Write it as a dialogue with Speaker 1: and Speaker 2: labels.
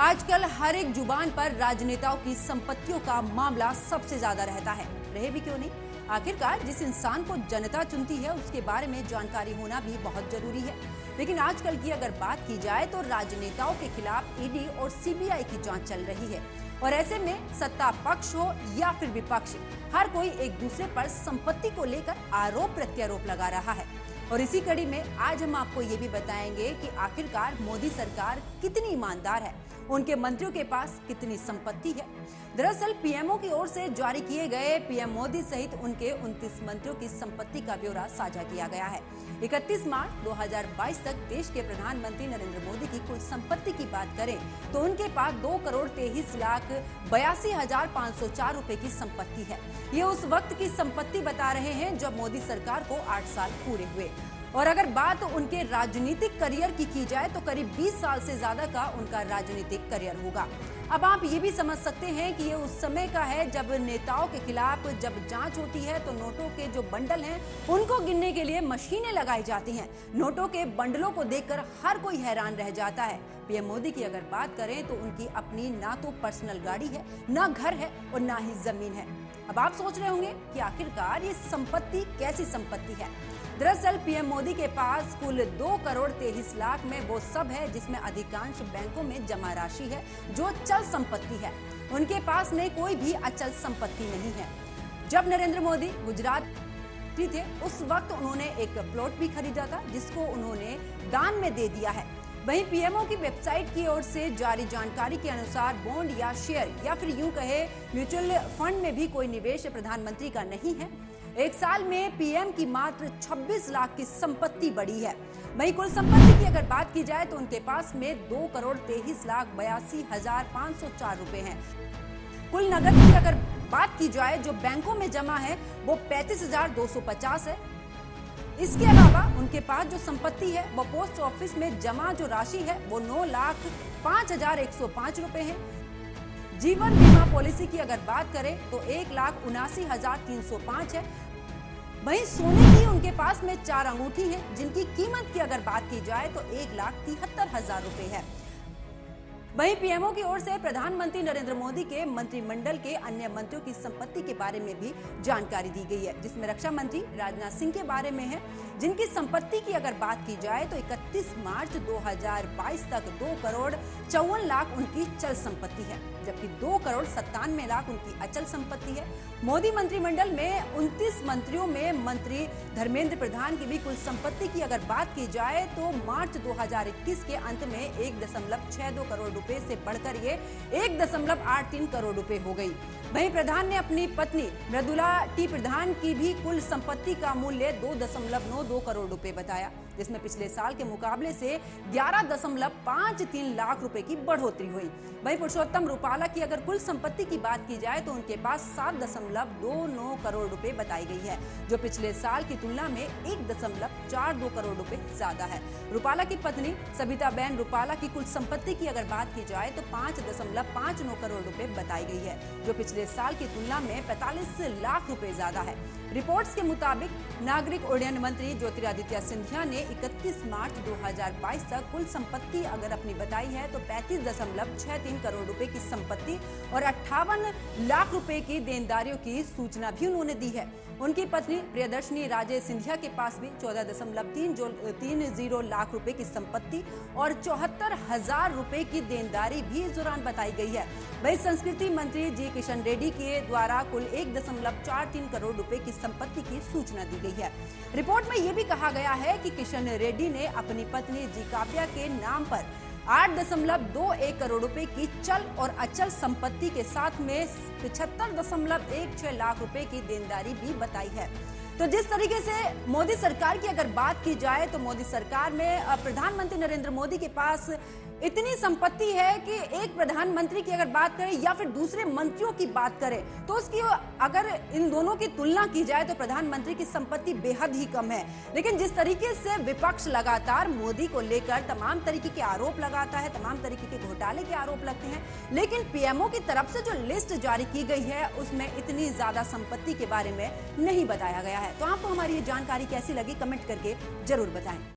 Speaker 1: आजकल हर एक जुबान पर राजनेताओं की संपत्तियों का मामला सबसे ज्यादा रहता है। रहे भी क्यों नहीं, आखिरकार जिस इंसान को जनता चुनती है उसके बारे में जानकारी होना भी बहुत जरूरी है। लेकिन आजकल की अगर बात की जाए तो राजनेताओं के खिलाफ ईडी और सीबीआई की जांच चल रही है और ऐसे में सत्ता पक्ष हो या फिर विपक्ष, हर कोई एक दूसरे पर संपत्ति को लेकर आरोप प्रत्यारोप लगा रहा है। और इसी कड़ी में आज हम आपको ये भी बताएंगे कि आखिरकार मोदी सरकार कितनी ईमानदार है, उनके मंत्रियों के पास कितनी संपत्ति है। दरअसल पीएमओ की ओर से जारी किए गए पीएम मोदी सहित उनके 29 मंत्रियों की संपत्ति का ब्यौरा साझा किया गया है। 31 मार्च 2022 तक देश के प्रधानमंत्री नरेंद्र मोदी की कुल संपत्ति की बात करें तो उनके पास 2,23,82,504 रुपए की संपत्ति है। ये उस वक्त की संपत्ति बता रहे हैं जब मोदी सरकार को 8 साल पूरे हुए। और अगर बात उनके राजनीतिक करियर की जाए तो करीब 20 साल से ज्यादा का उनका राजनीतिक करियर होगा। अब आप ये भी समझ सकते हैं कि ये उस समय का है जब नेताओं के खिलाफ जब जांच होती है तो नोटों के जो बंडल हैं उनको गिनने के लिए मशीनें लगाई जाती हैं। नोटों के बंडलों को देखकर हर कोई हैरान रह जाता है। पीएम मोदी की अगर बात करें तो उनकी अपनी ना तो पर्सनल गाड़ी है, ना घर है और ना ही जमीन है। अब आप सोच रहे होंगे कि आखिरकार ये संपत्ति कैसी संपत्ति है। दरअसल पीएम मोदी के पास कुल 2,23,00,000 में वो सब है जिसमें अधिकांश बैंकों में जमा राशि है जो चल संपत्ति है। उनके पास में कोई भी अचल संपत्ति नहीं है। जब नरेंद्र मोदी गुजरात थे उस वक्त उन्होंने एक प्लॉट भी खरीदा था जिसको उन्होंने दान में दे दिया है। वहीं पीएमओ की वेबसाइट की ओर से जारी जानकारी के अनुसार बॉन्ड या शेयर या फिर यूं कहे म्यूचुअल फंड में भी कोई निवेश प्रधानमंत्री का नहीं है। एक साल में पीएम की मात्र 26 लाख की संपत्ति बढ़ी है। वहीं कुल संपत्ति की अगर बात की जाए तो उनके पास में 2,23,82,504 रुपए हैं। कुल नगद की अगर बात की जाए जो बैंकों में जमा है वो 35,250 है। इसके अलावा उनके पास जो संपत्ति है वो पोस्ट ऑफिस में जमा जो राशि है वो 9,05,105 रुपए है। जीवन बीमा पॉलिसी की अगर बात करें तो 1,79,305 है। वहीं सोने की उनके पास में 4 अंगूठी हैं जिनकी कीमत की अगर बात की जाए तो 1,73,000 रुपए है। वहीं पीएमओ की ओर से प्रधानमंत्री नरेंद्र मोदी के मंत्रिमंडल के अन्य मंत्रियों की संपत्ति के बारे में भी जानकारी दी गई है, जिसमें रक्षा मंत्री राजनाथ सिंह के बारे में है जिनकी संपत्ति की अगर बात की जाए तो 31 मार्च 2022 तक 2,54,00,000 उनकी चल संपत्ति है जबकि 2,97,00,000 उनकी अचल संपत्ति है। मोदी मंत्रिमंडल में 29 मंत्रियों में मंत्री धर्मेंद्र प्रधान की भी कुल संपत्ति की अगर बात की जाए तो मार्च 2021 के अंत में 1.62 करोड़ रुपए से बढ़कर ये 1.83 करोड़ रुपए हो गई। वहीं प्रधान ने अपनी पत्नी मृदुला टी प्रधान की भी कुल संपत्ति का मूल्य 2.92 करोड़ रुपए बताया, जिसमें पिछले साल के मुकाबले से 11.53 लाख रुपए की बढ़ोतरी हुई। वहीं पुरुषोत्तम रूपाला की अगर कुल संपत्ति की बात की जाए तो उनके पास 7.29 करोड़ रुपए बताई गई है, जो पिछले साल की तुलना में 1.42 करोड़ रुपए ज्यादा है। रूपाला की पत्नी सबिता बेन रूपाला की कुल संपत्ति की अगर बात की जाए तो 5.59 करोड़ रुपए बताई गई है, जो पिछले साल की तुलना में 45 लाख रुपए ज्यादा है। रिपोर्ट्स के मुताबिक नागरिक उड्डयन मंत्री ज्योतिरादित्य सिंधिया ने 31 मार्च 2022 तक कुल संपत्ति अगर अपनी बताई है तो 35.63 करोड़ रुपए की संपत्ति और 58 लाख रुपए की देनदारियों की सूचना भी उन्होंने दी है। उनकी पत्नी प्रियदर्शनी राजे सिंधिया के पास भी 14.30 लाख रुपए की संपत्ति और 74,000 रुपए की देनदारी भी इस दौरान बताई गई है। वही संस्कृति मंत्री जी किशन रेड्डी के द्वारा कुल 1.43 करोड़ रुपए की संपत्ति की सूचना दी गई है। रिपोर्ट में यह भी कहा गया है कि किशन रेड्डी ने अपनी पत्नी जी काव्या के नाम पर 8.21 करोड़ रुपए की चल और अचल संपत्ति के साथ में 75.16 लाख रुपए की देनदारी भी बताई है। तो जिस तरीके से मोदी सरकार की अगर बात की जाए तो मोदी सरकार में प्रधानमंत्री नरेंद्र मोदी के पास इतनी संपत्ति है कि एक प्रधानमंत्री की अगर बात करें या फिर दूसरे मंत्रियों की बात करें तो उसकी अगर इन दोनों की तुलना की जाए तो प्रधानमंत्री की संपत्ति बेहद ही कम है। लेकिन जिस तरीके से विपक्ष लगातार मोदी को लेकर तमाम तरीके के आरोप लगाता है, तमाम तरीके के घोटाले के आरोप लगते हैं, लेकिन पीएमओ की तरफ से जो लिस्ट जारी की गई है उसमें इतनी ज्यादा संपत्ति के बारे में नहीं बताया गया है। तो आपको हमारी ये जानकारी कैसी लगी कमेंट करके जरूर बताएं।